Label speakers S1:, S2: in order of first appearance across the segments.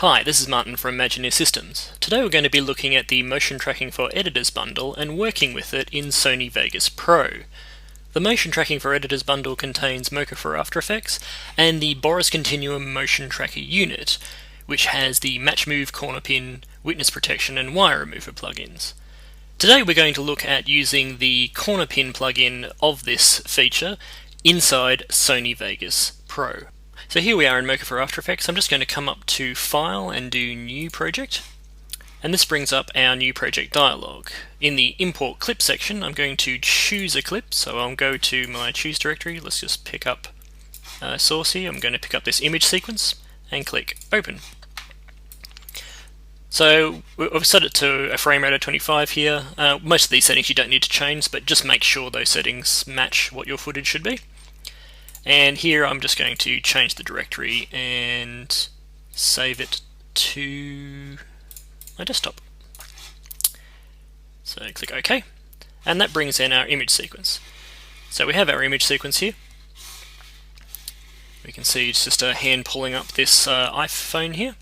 S1: Hi, this is Martin from Imagineer Systems. Today we're going to be looking at the Motion Tracking for Editors bundle and working with it in Sony Vegas Pro. The Motion Tracking for Editors bundle contains Mocha for After Effects and the Boris Continuum Motion Tracker unit, which has the Match Move, Corner Pin, Witness Protection and Wire Remover plugins. Today we're going to look at using the Corner Pin plugin of this feature inside Sony Vegas Pro. So here we are in Mocha for After Effects. I'm just going to come up to File and do New Project. And this brings up our New Project dialog. In the Import Clip section, I'm going to choose a clip. So I'll go to my Choose directory. Let's just pick up source here. I'm going to pick up this image sequence and click Open. So we've set it to a frame rate of 25 here. Most of these settings you don't need to change, but just make sure those settings match what your footage should be. And here I'm just going to change the directory and save it to my desktop. So click OK, and that brings in our image sequence. So we have our image sequence here. We can see it's just a hand pulling up this iPhone here.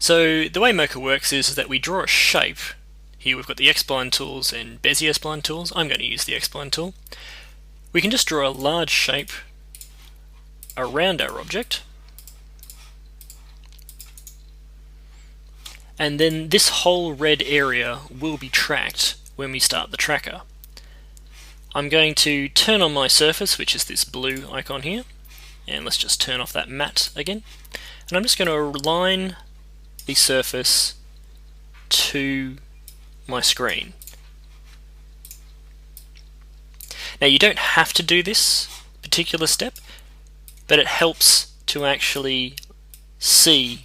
S1: So the way Mocha works is that we draw a shape. Here we've got the X-Spline tools and Bezier Spline tools. I'm going to use the X-Spline tool. We can just draw a large shape around our object, and then this whole red area will be tracked when we start the tracker. I'm going to turn on my surface, which is this blue icon here, and let's just turn off that matte again, and I'm just going to align the surface to my screen. Now you don't have to do this particular step, but it helps to actually see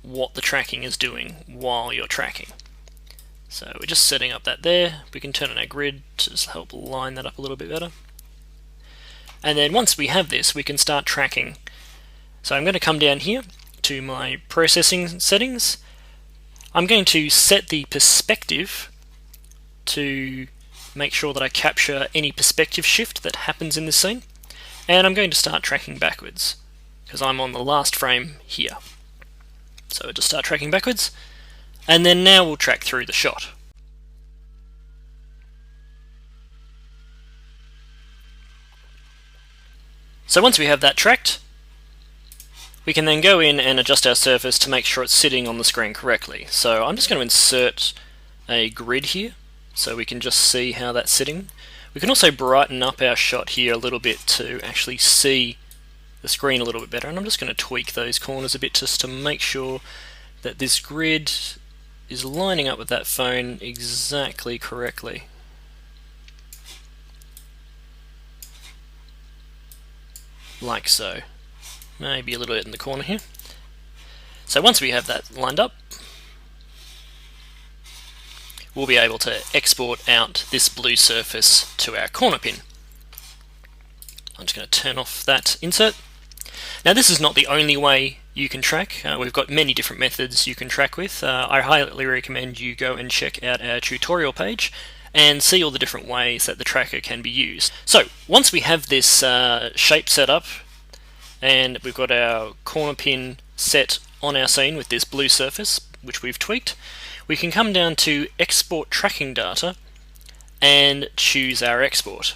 S1: what the tracking is doing while you're tracking. So we're just setting up that there. We can turn on our grid to just help line that up a little bit better. And then once we have this, we can start tracking. So I'm going to come down here to my processing settings. I'm going to set the perspective to make sure that I capture any perspective shift that happens in this scene. And I'm going to start tracking backwards, because I'm on the last frame here. So we'll just start tracking backwards, and then now we'll track through the shot. So once we have that tracked, we can then go in and adjust our surface to make sure it's sitting on the screen correctly. So I'm just going to insert a grid here, so we can just see how that's sitting. We can also brighten up our shot here a little bit to actually see the screen a little bit better, and I'm just going to tweak those corners a bit just to make sure that this grid is lining up with that phone exactly correctly. Like so. Maybe a little bit in the corner here. So once we have that lined up, we'll be able to export out this blue surface to our corner pin. I'm just going to turn off that insert. Now this is not the only way you can track. We've got many different methods you can track with. I highly recommend you go and check out our tutorial page and see all the different ways that the tracker can be used. So once we have this shape set up and we've got our corner pin set on our scene with this blue surface, which we've tweaked, we can come down to Export Tracking Data and choose our export.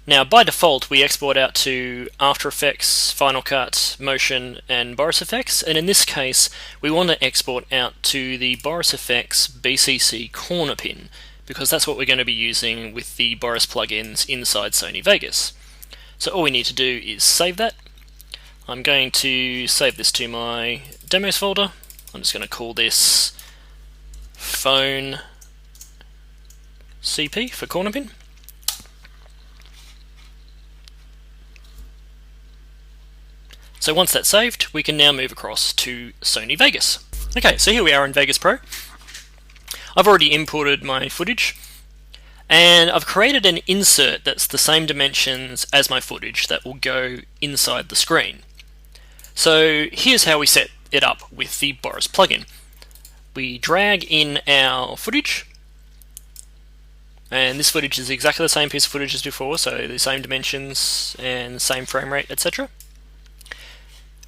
S1: Now by default we export out to After Effects, Final Cut, Motion and Boris Effects, and in this case we want to export out to the Boris Effects BCC corner pin, because that's what we're going to be using with the Boris plugins inside Sony Vegas. So all we need to do is save that. I'm going to save this to my demos folder. I'm just going to call this Phone CP for corner pin. So once that's saved, we can now move across to Sony Vegas. Okay, so here we are in Vegas Pro. I've already imported my footage, and I've created an insert that's the same dimensions as my footage that will go inside the screen. So here's how we set it up with the Boris plugin. We drag in our footage, and this footage is exactly the same piece of footage as before, so the same dimensions and same frame rate, etc.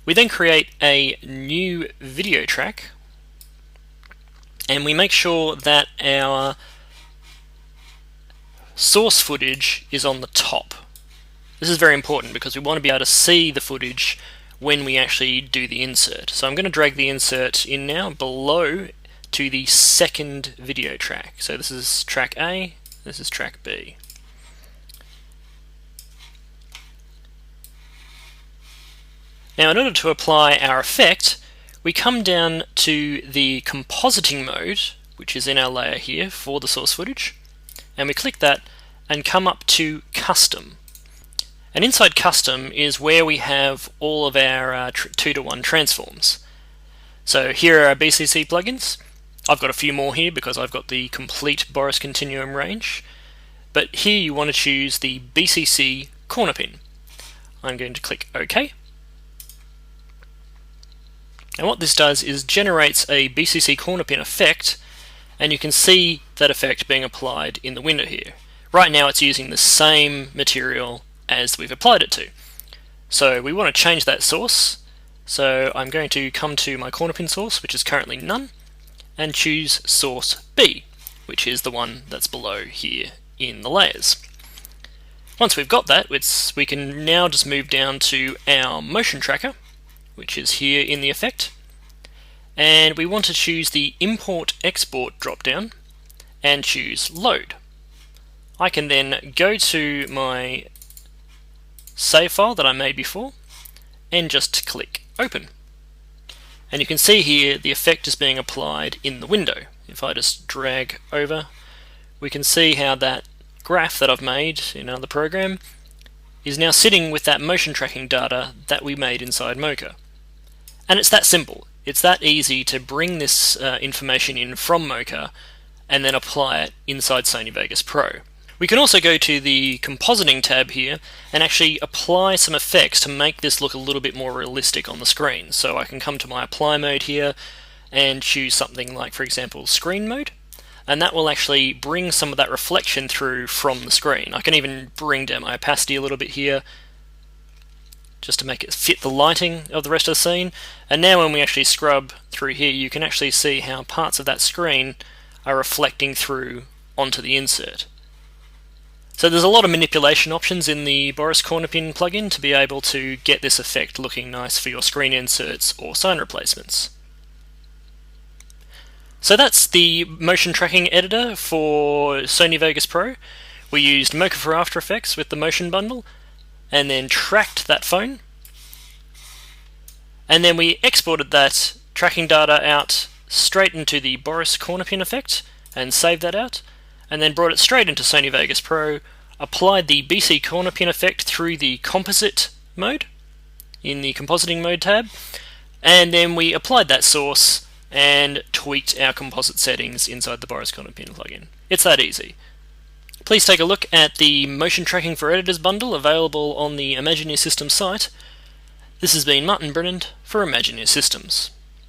S1: We then create a new video track, and we make sure that our source footage is on the top. This is very important because we want to be able to see the footage when we actually do the insert. So I'm going to drag the insert in now below to the second video track. So this is track A, this is track B. Now, in order to apply our effect, we come down to the compositing mode, which is in our layer here for the source footage, and we click that and come up to custom. And inside custom is where we have all of our 2:1 transforms. So here are our BCC plugins. I've got a few more here because I've got the complete Boris continuum range, but here you want to choose the BCC corner pin. I'm going to click OK. And what this does is generates a BCC corner pin effect, and you can see that effect being applied in the window here. Right now it's using the same material as we've applied it to. So we want to change that source, so I'm going to come to my corner pin source, which is currently none, and choose source B, which is the one that's below here in the layers. Once we've got that, we can now just move down to our motion tracker, which is here in the effect, and we want to choose the import export drop-down and choose load. I can then go to my save file that I made before and just click open. And you can see here the effect is being applied in the window. If I just drag over, we can see how that graph that I've made in another program is now sitting with that motion tracking data that we made inside Mocha. And it's that simple. It's that easy to bring this information in from Mocha and then apply it inside Sony Vegas Pro. We can also go to the compositing tab here and actually apply some effects to make this look a little bit more realistic on the screen. So I can come to my apply mode here and choose something like, for example, screen mode, and that will actually bring some of that reflection through from the screen. I can even bring down my opacity a little bit here just to make it fit the lighting of the rest of the scene. And now when we actually scrub through here, you can actually see how parts of that screen are reflecting through onto the insert. So there's a lot of manipulation options in the Boris corner pin plugin to be able to get this effect looking nice for your screen inserts or sign replacements. So that's the motion tracking editor for Sony Vegas Pro. We used Mocha for After Effects with the motion bundle, and then tracked that phone, and then we exported that tracking data out straight into the Boris corner pin effect and saved that out, and then brought it straight into Sony Vegas Pro, applied the BC corner pin effect through the composite mode in the compositing mode tab, and then we applied that source and tweaked our composite settings inside the Boris corner pin plugin. It's that easy. Please take a look at the Motion Tracking for Editors bundle available on the Imagine Your Systems site. This has been Martin Brennan for Imagine Your Systems.